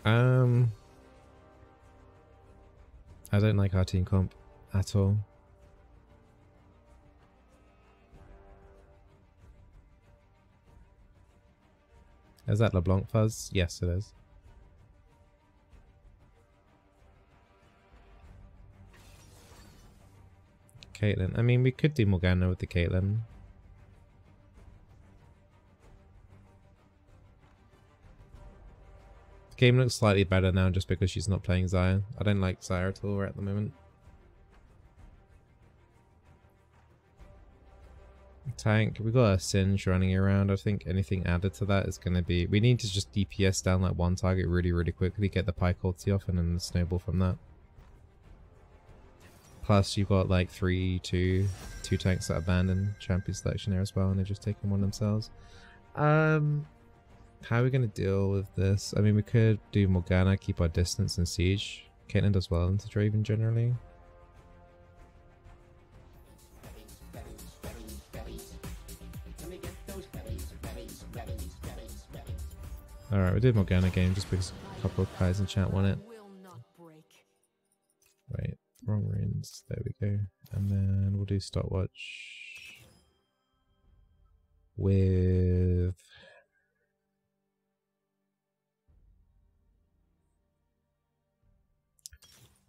I don't like our team comp at all. Is that LeBlanc fuzz? Yes, it is. Caitlyn. I mean, we could do Morgana with the Caitlyn. The game looks slightly better now just because she's not playing Xayah. I don't like Xayah at all right at the moment. Tank, we got a Singe running around. I think anything added to that is going to be... We need to just DPS down like one target really quickly, get the Pyke ulti off, and then the snowball from that. Plus, you've got like two tanks that abandon champion selection there as well, and they're just taking one themselves. How are we going to deal with this? I mean, we could do Morgana, keep our distance, and siege. Caitlyn does well into Draven generally. Alright, we did Morgana game just because a couple of guys in chat want it. Wait, wrong runes. There we go. And then we'll do stopwatch with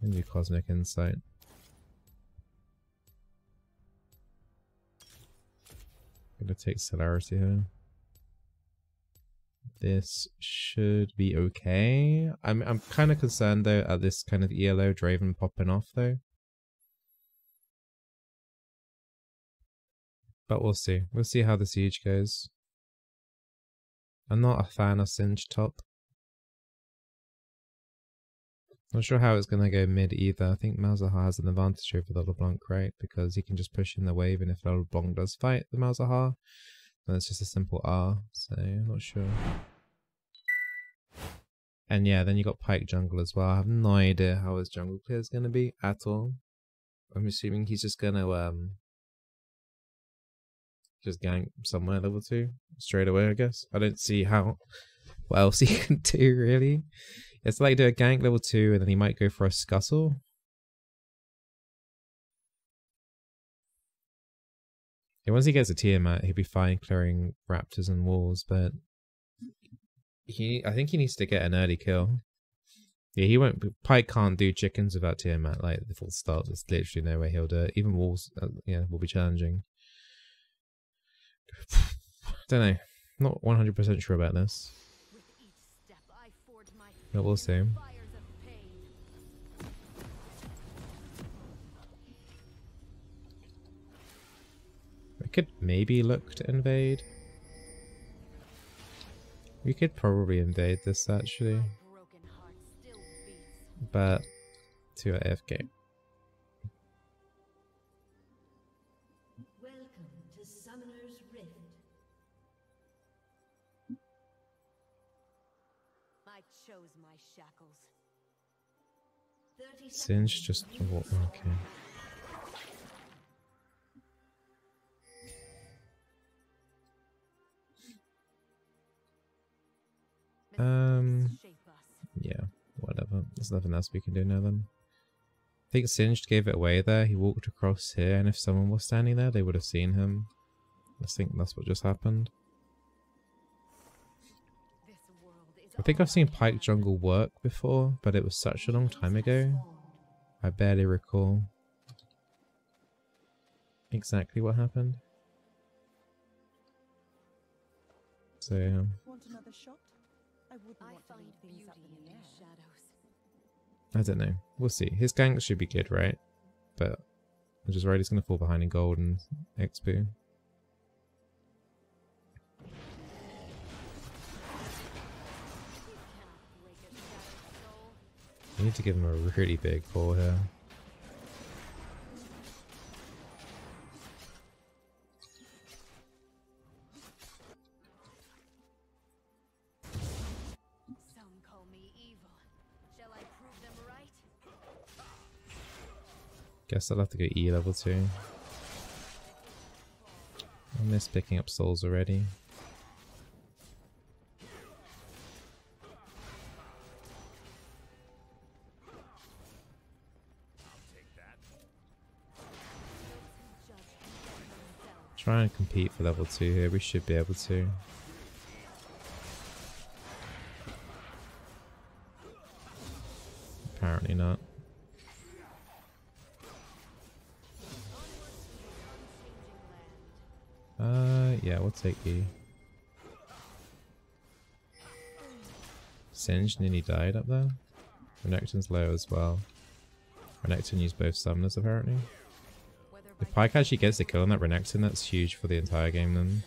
and do Cosmic Insight. Gonna take Celerity here. This should be okay. I'm kind of concerned though at this kind of ELO Draven popping off though. But we'll see. We'll see how the siege goes. I'm not a fan of Singe top. Not sure how it's gonna go mid either. I think Malzahar has an advantage over the LeBlanc, right? Because he can just push in the wave, and if the LeBlanc does fight the Malzahar, then it's just a simple R. So I'm not sure. And yeah, then you got Pyke jungle as well. I have no idea how his jungle clear is gonna be at all. I'm assuming he's just gonna just gank somewhere level 2 straight away, I guess. I don't see how what else he can do really. It's like do a gank level 2 and then he might go for a scuttle. Yeah, once he gets a Tiamat, he'll be fine clearing raptors and walls, but I think he needs to get an early kill. Yeah, he won't. Pyke can't do chickens without Tiamat. Like the full start, there's literally no way he'll do it. Even walls, yeah, will be challenging. Don't know. Not 100% sure about this. But we'll see. We could maybe look to invade. We could probably invade this actually. But to AFK. Welcome to Summoner's Rift. I chose my shackles. Singe just walk. Okay. Yeah, whatever. There's nothing else we can do now then. I think Singed gave it away there. He walked across here, and if someone was standing there, they would have seen him. I think that's what just happened. I think I've seen Pyke jungle work before, but it was such a long time ago. I barely recall exactly what happened. So yeah. Want another shot? I wouldn't want to leave things up in the air. I don't know. We'll see. His gank should be good, right? But I'm just worried he's going to fall behind in gold and XP. I need to give him a really big pull here. Guess I'll have to go E level 2. I miss picking up souls already. Try and compete for level 2 here. We should be able to. Apparently not. Yeah, we'll take E. Singe nearly died up there. Renekton's low as well. Renekton used both summoners apparently. If Pyke actually gets the kill on that Renekton, that's huge for the entire game then.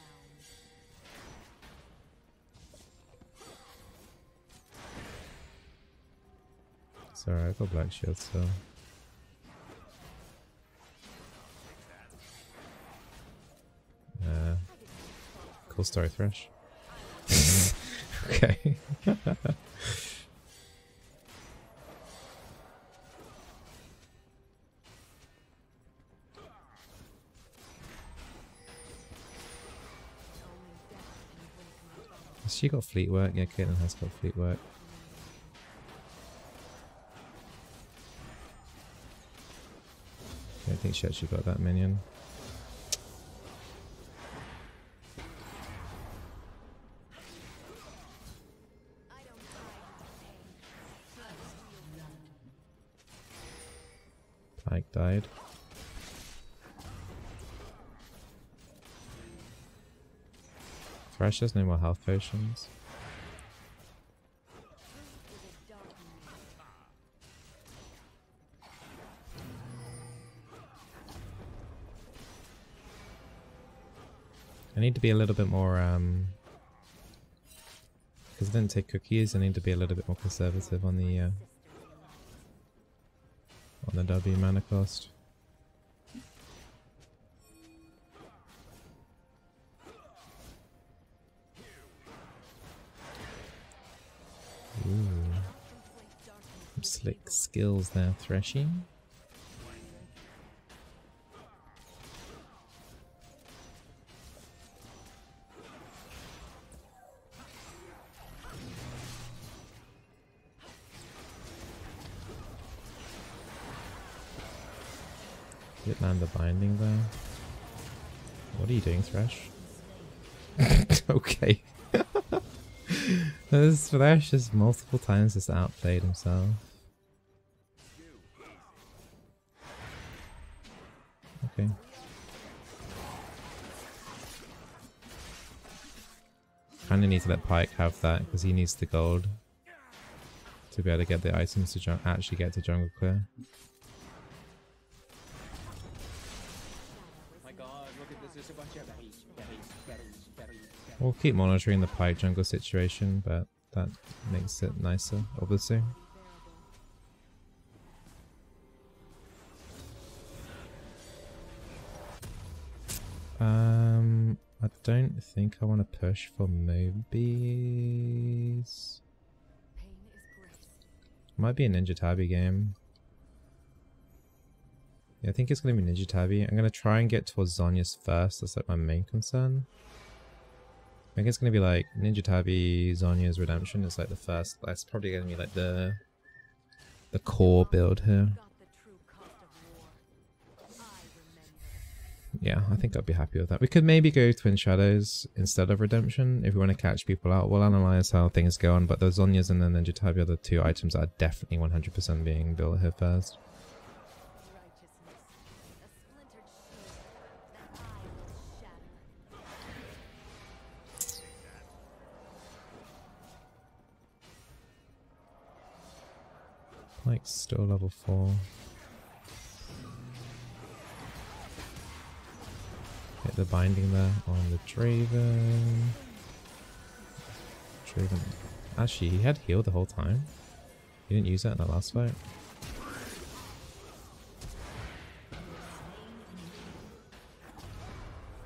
Sorry, I got black shield still. Cool story, Thresh. Okay. Has she got fleet work? Yeah, Caitlyn has got fleet work. I don't think she actually got that minion. Pyke died. Thresh has no more health potions. I need to be a little bit more, because I didn't take cookies, I need to be a little bit more conservative on the W mana cost. Ooh. Some slick skills there, Threshing. Did land the binding there. What are you doing, Thresh? Okay. This Thresh has multiple times just outplayed himself. Okay. Kinda need to let Pyke have that because he needs the gold to be able to get the items to actually get to jungle clear. We'll keep monitoring the Pyke jungle situation, but that makes it nicer, obviously. I don't think I want to push for Mobies. Might be a Ninja Tabi game. Yeah, I think it's going to be Ninja Tabi. I'm going to try and get towards Zhonya's first. That's like my main concern. I think it's going to be like Ninja Tabi, Zhonya's Redemption is like the first. That's probably going to be like the core build here. Yeah, I think I'd be happy with that. We could maybe go Twin Shadows instead of Redemption if we want to catch people out. We'll analyze how things go on, but the Zhonya's and the Ninja Tabi are the two items that are definitely 100% being built here first. Like still level 4. Get the binding there on the Draven. Actually, he had heal the whole time. He didn't use that in the last fight.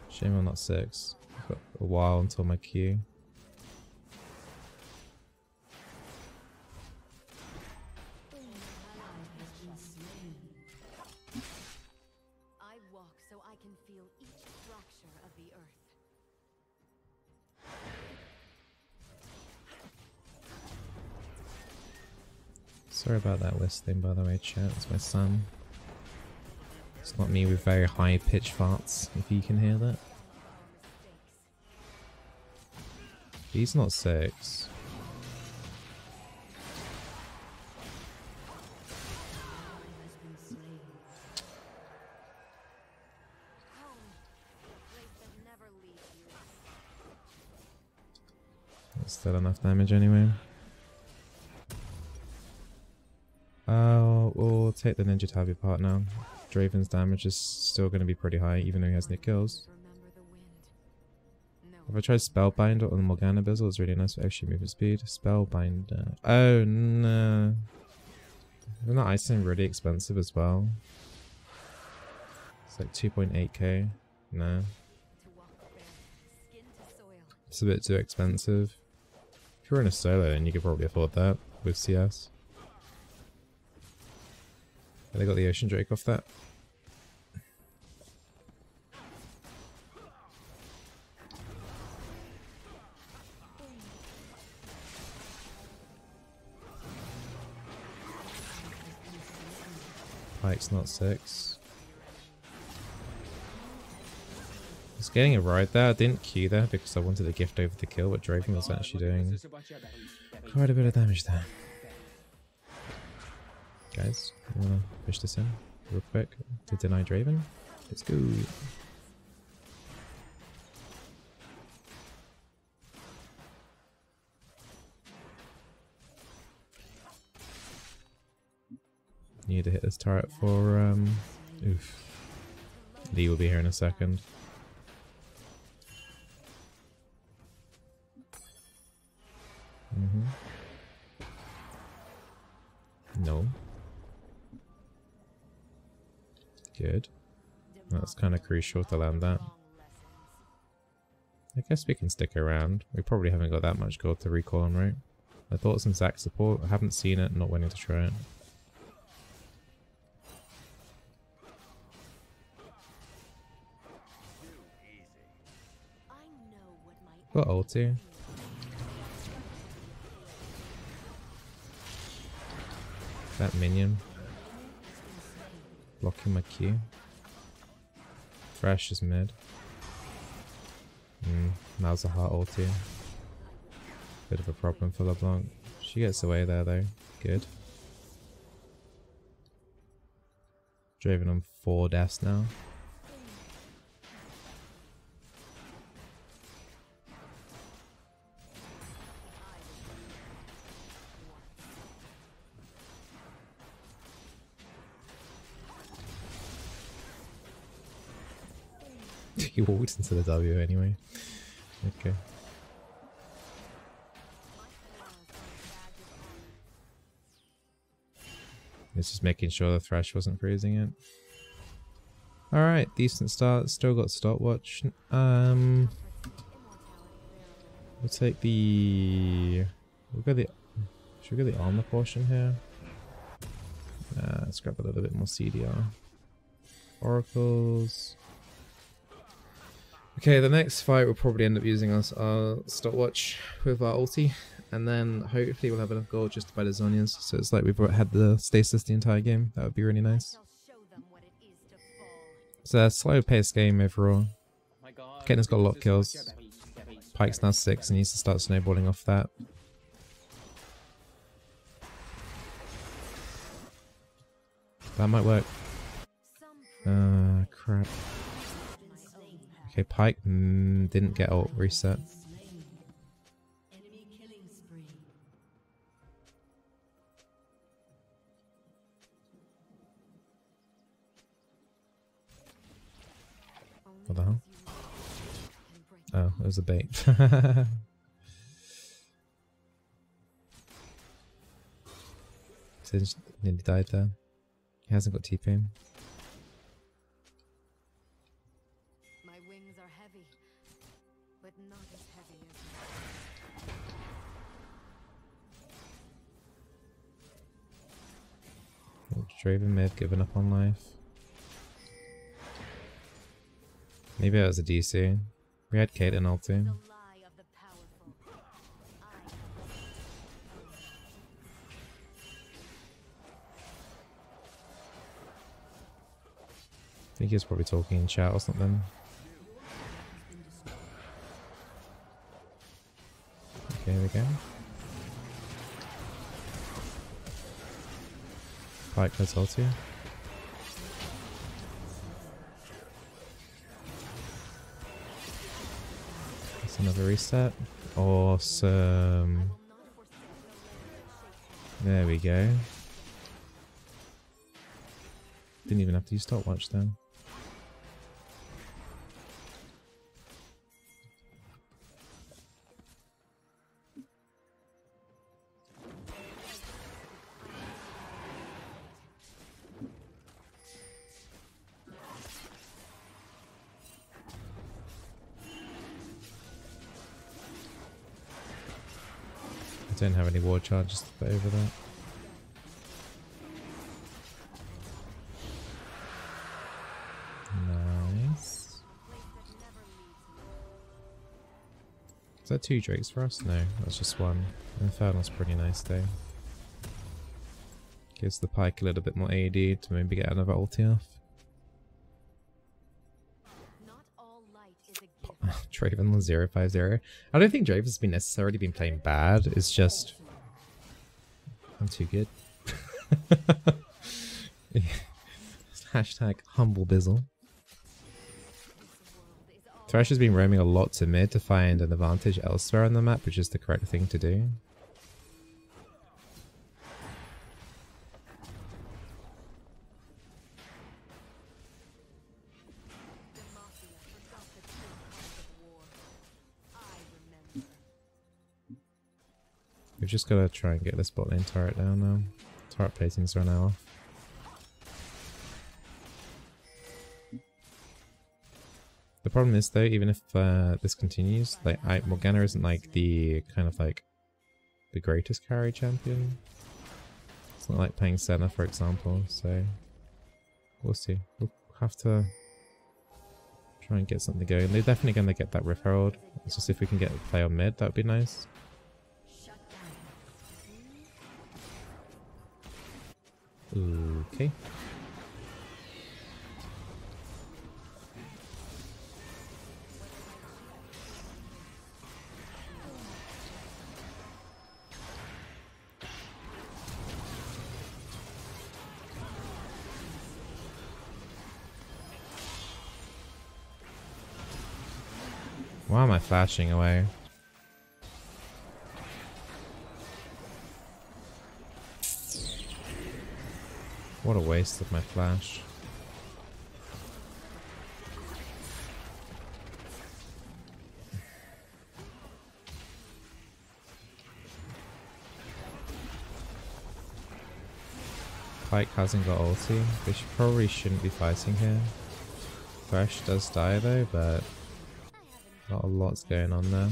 Shame I'm not 6. I've got a while until my Q. Sorry about that whistling, by the way, chat. It's my son. It's not me with very high pitch farts, if you can hear that. He's not 6. That's still enough damage anyway. We'll take the Ninja Tabi part now. Draven's damage is still going to be pretty high, even though he has no kills. If I try Spellbinder on the Morgana Bizzle, it's really nice for extra movement speed. Spellbinder. Oh no. Isn't that item really expensive as well? It's like 2.8k. No. It's a bit too expensive. If you're in a solo, then you could probably afford that with CS. And they got the Ocean Drake off that. Pike's not 6. I was getting it right there. I didn't Q there because I wanted to gift over the kill, but Draven was actually doing quite a bit of damage there. Guys, you wanna push this in real quick to deny Draven? Let's go. Need to hit this turret for oof. Lee will be here in a second. No. Good. That's kind of crucial to land that. I guess we can stick around. We probably haven't got that much gold to recall on, right? I thought some Zac support. I haven't seen it, not wanting to try it. Got ulti. That minion. Blocking my Q. Thresh is mid. Malzahar ulti. Bit of a problem for LeBlanc. She gets away there though. Good. Draven on 4 deaths now. He walked into the W anyway. Okay. It's just making sure the Thresh wasn't freezing it. Alright, decent start. Still got stopwatch. We'll take the... Should we go the armor portion here? Let's grab a little bit more CDR. Oracles. Okay, the next fight we'll probably end up using our stopwatch with our ulti, and then hopefully we'll have enough gold just to buy the Zonias, so it's like we've had the stasis the entire game. That would be really nice. It's a slow-paced game overall. Caitlyn's got a lot of kills. Pyke's now 6 and needs to start snowballing off that. That might work. Crap. Okay, Pyke didn't get ult reset. What the hell? Oh, it was a bait. Singe nearly died there. He hasn't got TP. Draven may have given up on life. Maybe it was a DC. We had Caitlyn ulti. I think he was probably talking in chat or something. we go. Pike has ulti. That's another reset. Awesome. There we go. Didn't even have to use stopwatch then. I don't have any ward charges to put over that. Nice. Is that 2 drakes for us? No, that's just 1. Infernal's pretty nice though. Gives the Pike a little bit more AD to maybe get another ulti off. Draven 050. I don't think Draven's been necessarily been playing bad. It's just I'm too good. Hashtag humble Bizzle. Thresh has been roaming a lot to mid to find an advantage elsewhere on the map, which is the correct thing to do. We've just got to try and get this bot lane turret down now. Turret placings are now off. The problem is though, even if this continues, like Morgana isn't like the kind of like the greatest carry champion. It's not like playing Senna, for example. So we'll see. We'll have to try and get something going. They're definitely going to get that Rift Herald. It's just if we can get a play on mid, that would be nice. Okay. Why am I flashing away? What a waste of my flash. Pike hasn't got ulti. They probably shouldn't be fighting here. Thresh does die though, but not a lot's going on there.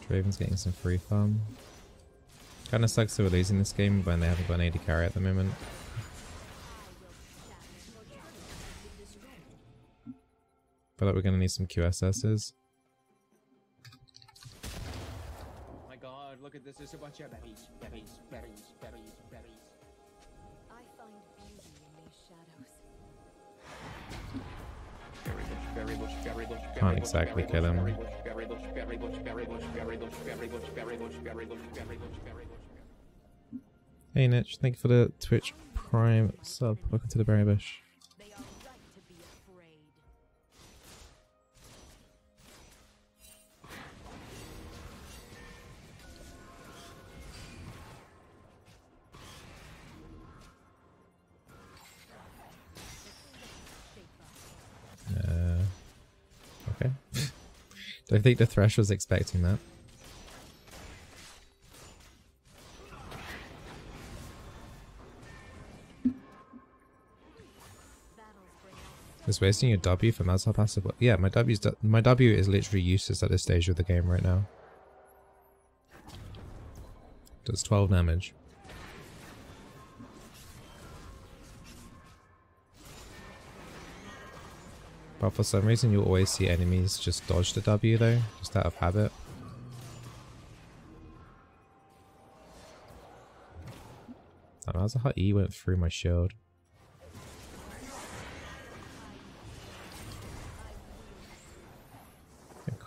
Draven's getting some free farm. Kinda sucks that we're losing this game when they haven't got an AD carry at the moment. Feel like we're gonna need some QSS's. Oh my god, look at this, there's a bunch of berries. I find beauty in these shadows. Can't exactly kill him. Hey Nitch, thank you for the Twitch Prime sub. Welcome to the Berry Bush. They are right to be afraid. Okay. Don't think the Thresh was expecting that. Just wasting your W for Mazhar passive. Yeah, my W is literally useless at this stage of the game right now. Does 12 damage. But for some reason you'll always see enemies just dodge the W though, just out of habit. That Mazhar E went through my shield.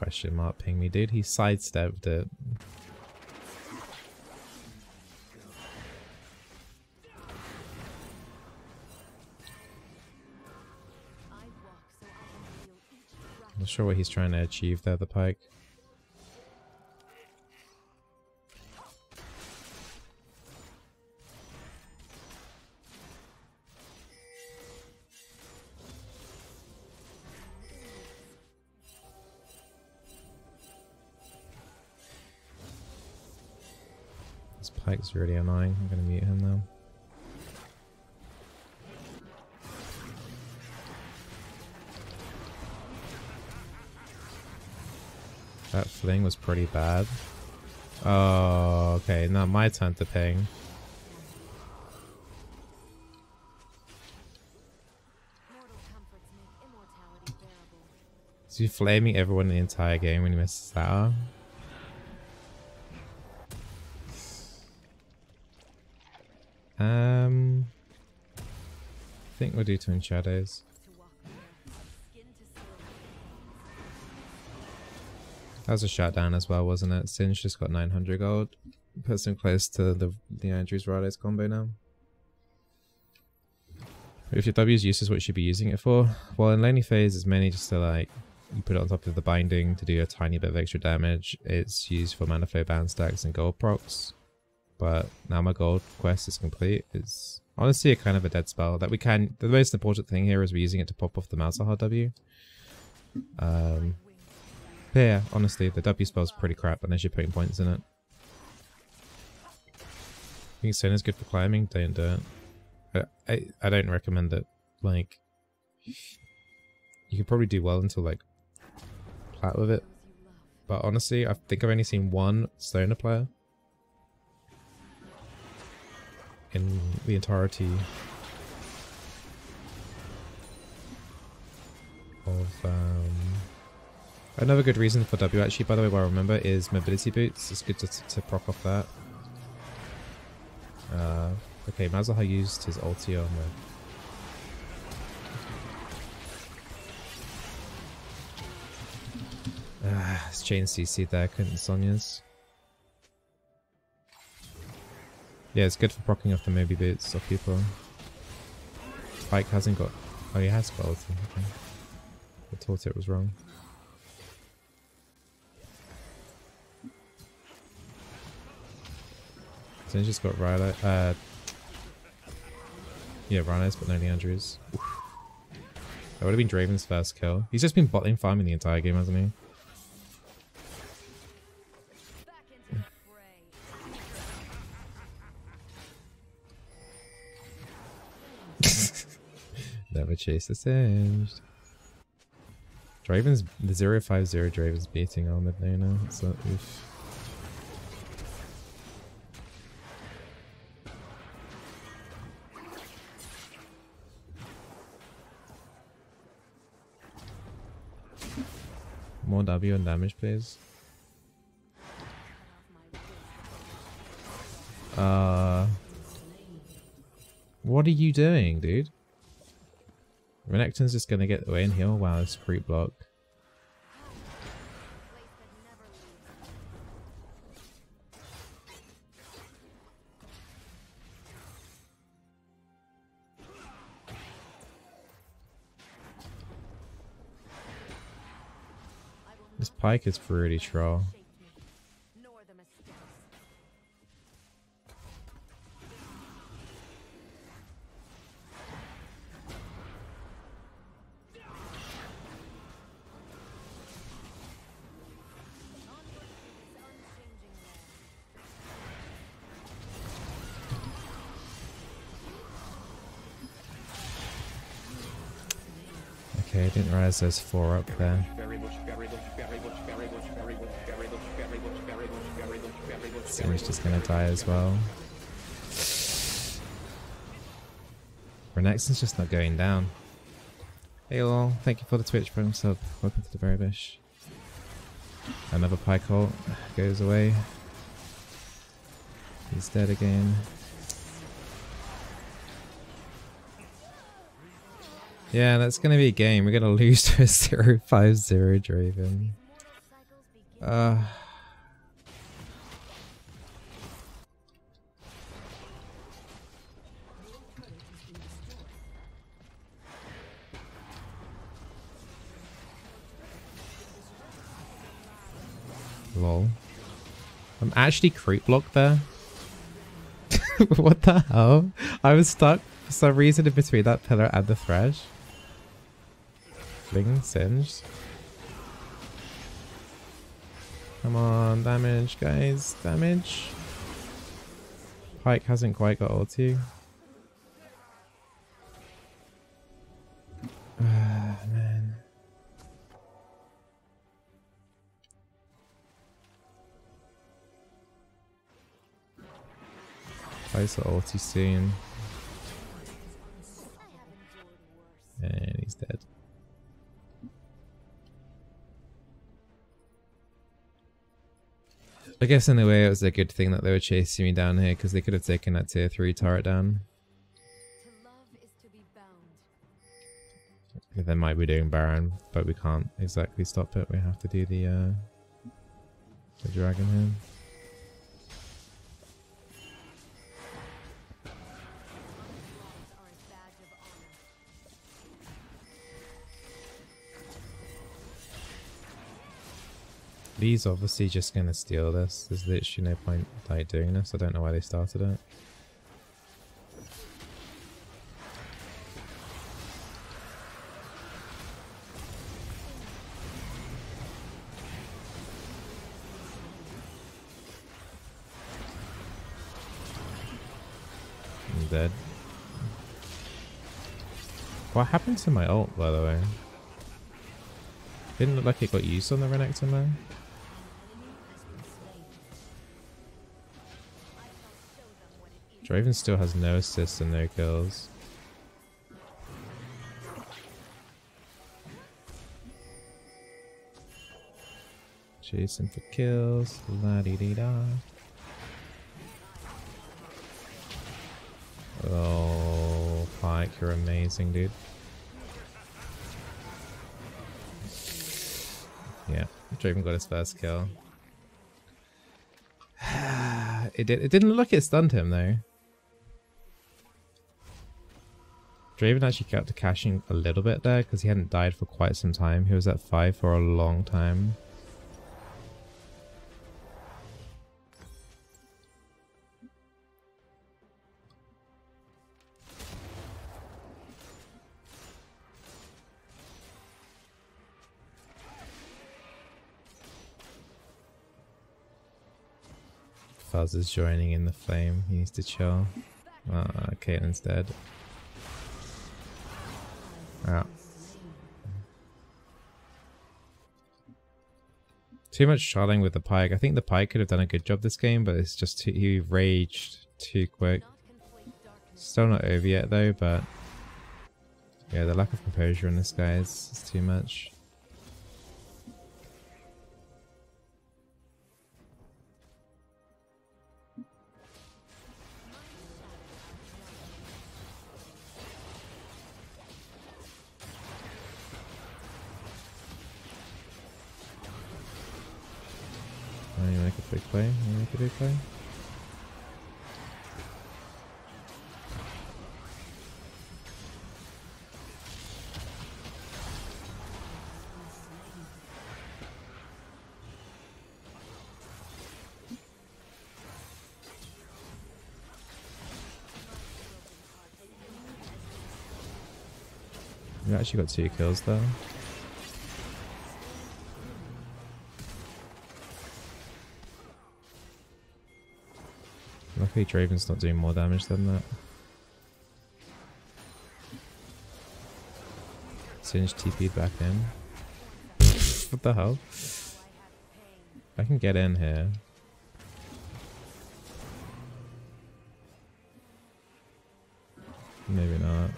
Question mark ping me, dude. He sidestepped it. I'm not sure what he's trying to achieve there, the Pike. This Pike's really annoying. I'm gonna mute him now. That fling was pretty bad. Oh, okay. Now my turn to ping. Is he flaming everyone in the entire game when he misses that out? I think we'll do Twin Shadows. That was a shutdown as well, wasn't it? Singe just got 900 gold. Puts him close to the Andrews Rades combo now. If your W is useless, what you should be using it for? Well, in laning phase, it's mainly just to like, you put it on top of the binding to do a tiny bit of extra damage. It's used for mana flow bound stacks and gold procs. But now my gold quest is complete. It's honestly a kind of a dead spell that we can. The most important thing here is we're using it to pop off the Malzahar W. But yeah, honestly, the W spell is pretty crap unless you're putting points in it. I think Sin is good for climbing. Don't do it. I don't recommend it. Like, you could probably do well until like plat with it. But honestly, I think I've only seen one Stoner player in the entirety of another good reason for W actually, by the way, what I remember is mobility boots. It's good to proc off that. Okay, Malzahar used his ulti on his chain CC there, couldn't Sonya's. Yeah, it's good for proccing off the Moby boots off people. Spike hasn't got... Oh, he has got ulti. Okay. I thought it was wrong. So he's just got Rylot. Yeah, Rhinos, but no Leandrews. That would have been Draven's first kill. He's just been botlane farming the entire game, hasn't he? Never chase the Singed. Draven's the 050 Draven's beating our mid laner. So oof. More W and damage, please. What are you doing, dude? Renekton's just gonna get away and heal. Wow, this creep block. This Pike is pretty troll. Okay, I didn't realize there's 4 up there. Someone's just gonna die as well. Renekton's just not going down. Hey all, thank you for the Twitch Prime sub. Welcome to the Berry Bush. Another Pike ult goes away. He's dead again. Yeah, that's gonna be a game. We're gonna lose to a 050 Draven. Uh... Lol. I'm actually creep blocked there. What the hell? I was stuck for some reason in between that pillar and the thresh. Fling, singed. Come on, damage, guys. Damage. Pike hasn't quite got ulti. Man. Pike's got ulti soon. And he's dead. I guess in a way it was a good thing that they were chasing me down here because they could have taken that tier 3 turret down. To love is to be bound. They might be doing Baron, but we can't exactly stop it. We have to do the dragon here. Are a badge of honor. Lee's obviously just gonna steal this. There's literally no point like doing this. I don't know why they started it. I'm dead. What happened to my ult, by the way? Didn't look like it got used on the Renekton there. Draven still has no assists and no kills. Chasing for kills. La dee dee da. Oh, Pike, you're amazing, dude. Yeah, Draven got his first kill. It didn't look like it stunned him though. Draven actually kept caching a little bit there because he hadn't died for quite some time. He was at 5 for a long time. Fuzz is joining in the flame. He needs to chill. Caitlyn's dead. Yeah. Too much charling with the Pike. I think the Pike could have done a good job this game, but it's just he raged too quick. Still not over yet though, but yeah, the lack of composure in this guy is too much. You make a big play? You make a big play? You actually got 2 kills though. Luckily Draven's not doing more damage than that. Singe TP'd back in. What the hell? I can get in here. Maybe not.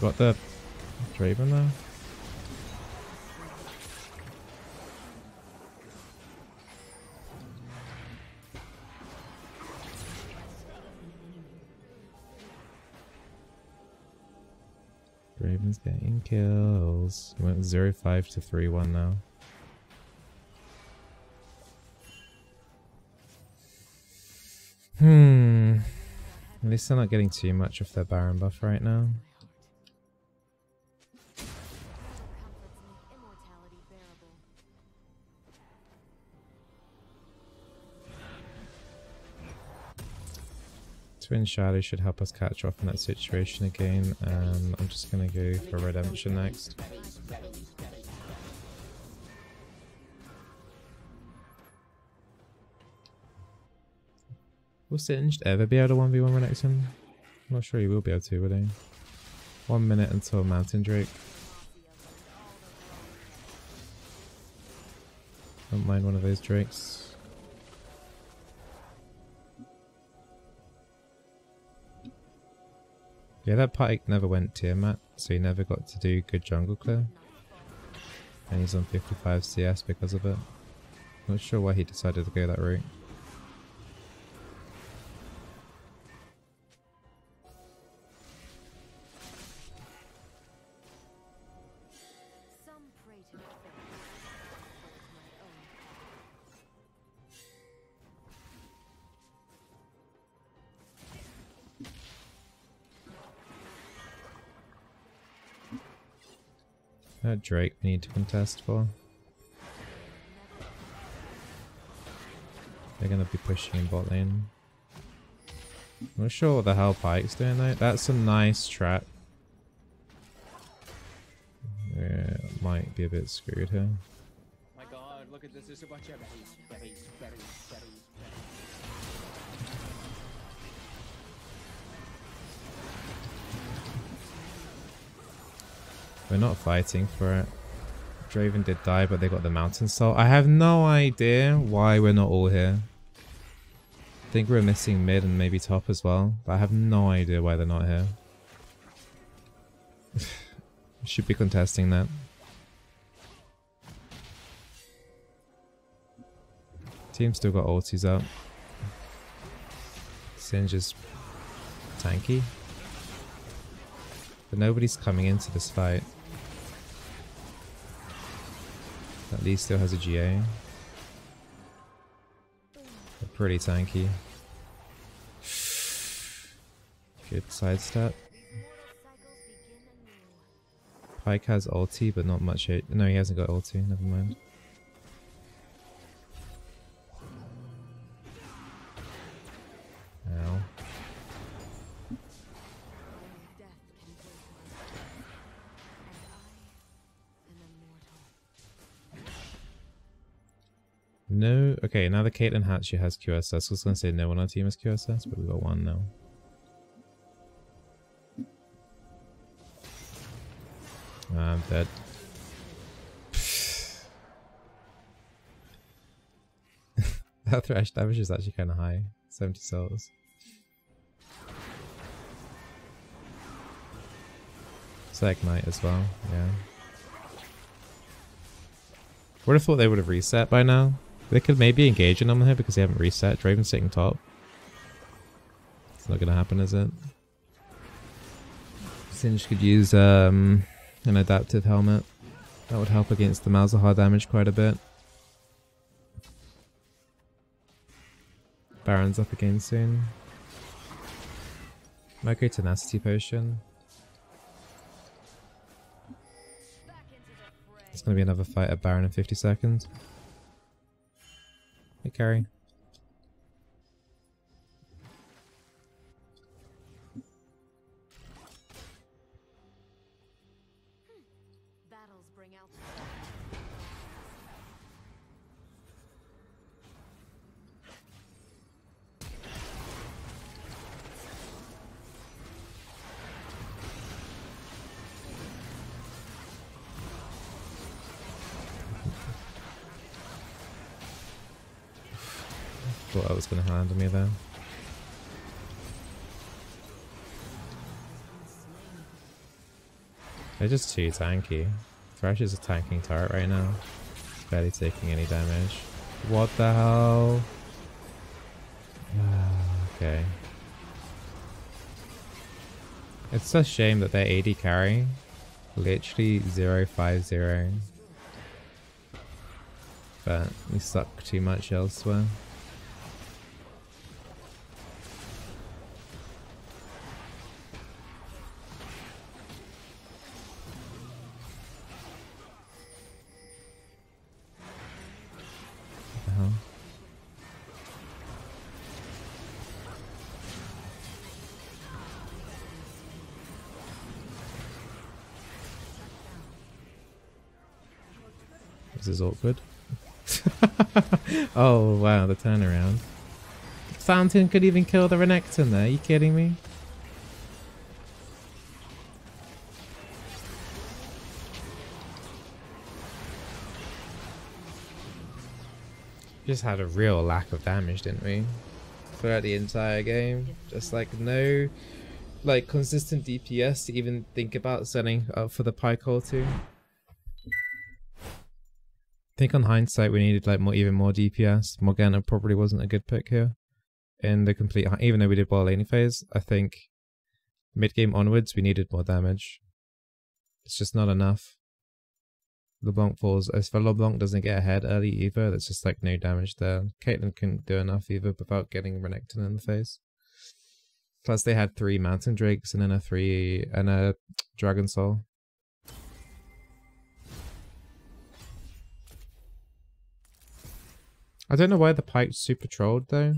Got the Draven there? Draven's getting kills. He went 0-5 to 3-1 now. At least they're not getting too much of their Baron buff right now. Twin Shadow should help us catch off in that situation again. I'm just gonna go for Redemption next. Will Singed ever be able to 1v1 Renekton? I'm not sure he will be able to, will he? 1 minute until Mountain Drake. Don't mind one of those Drakes. Yeah, that Pike never went Tiamat, so he never got to do good jungle clear. And he's on 55 CS because of it. Not sure why he decided to go that route. That Drake we need to contest for. They're gonna be pushing in bot lane. I'm not sure what the hell Pike's doing though. That's a nice trap. Yeah, might be a bit screwed here. My god, look at this. There's a bunch of berries. We're not fighting for it. Draven did die, but they got the Mountain Soul. I have no idea why we're not all here. I think we're missing mid and maybe top as well, but I have no idea why they're not here. Should be contesting that. Team still got ultis up. Singe is tanky. But nobody's coming into this fight. At least still has a GA. They're pretty tanky. Good sidestep. Pike has ulti, but not much. No, he hasn't got ulti. Never mind. Ow. No, okay, now the Caitlyn Hatchie has QSS. I was going to say no one on our team has QSS, but we got one now. I'm dead. That thrash damage is actually kind of high. 70 souls. It's like Knight as well, yeah. Would have thought they would have reset by now. They could maybe engage in them here because they haven't reset. Draven's sitting top. It's not going to happen, is it? Singe could use an adaptive helmet. That would help against the Malzahar damage quite a bit. Baron's up again soon. Might go Tenacity Potion. It's going to be another fight at Baron in 50 seconds. Hey, carry. Battles bring out Thought I was going to land me there. They're just too tanky. Thresh is a tanking turret right now. Barely taking any damage. What the hell? Okay. It's a shame that they're AD carry Literally 0-5-0. But we suck too much elsewhere. What the hell? This is awkward. Oh wow, the turnaround. Fountain could even kill the Renekton there, are you kidding me? Just had a real lack of damage, didn't we? Throughout the entire game. Just like no like consistent DPS to even think about setting up for the Pyke ulti. I think on hindsight we needed like even more DPS. Morgana probably wasn't a good pick here. In the complete, even though we did well laning phase, I think mid game onwards we needed more damage. It's just not enough. LeBlanc falls. As for LeBlanc doesn't get ahead early either, there's just like no damage there. Caitlyn couldn't do enough either without getting Renekton in the face. Plus they had 3 Mountain Drakes and then a Dragon Soul. I don't know why the Pyke's super trolled though.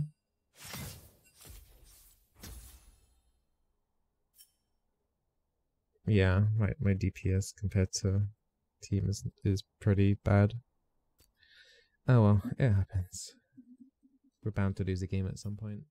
Yeah, my DPS compared to team is pretty bad. Oh well, it happens. We're bound to lose a game at some point.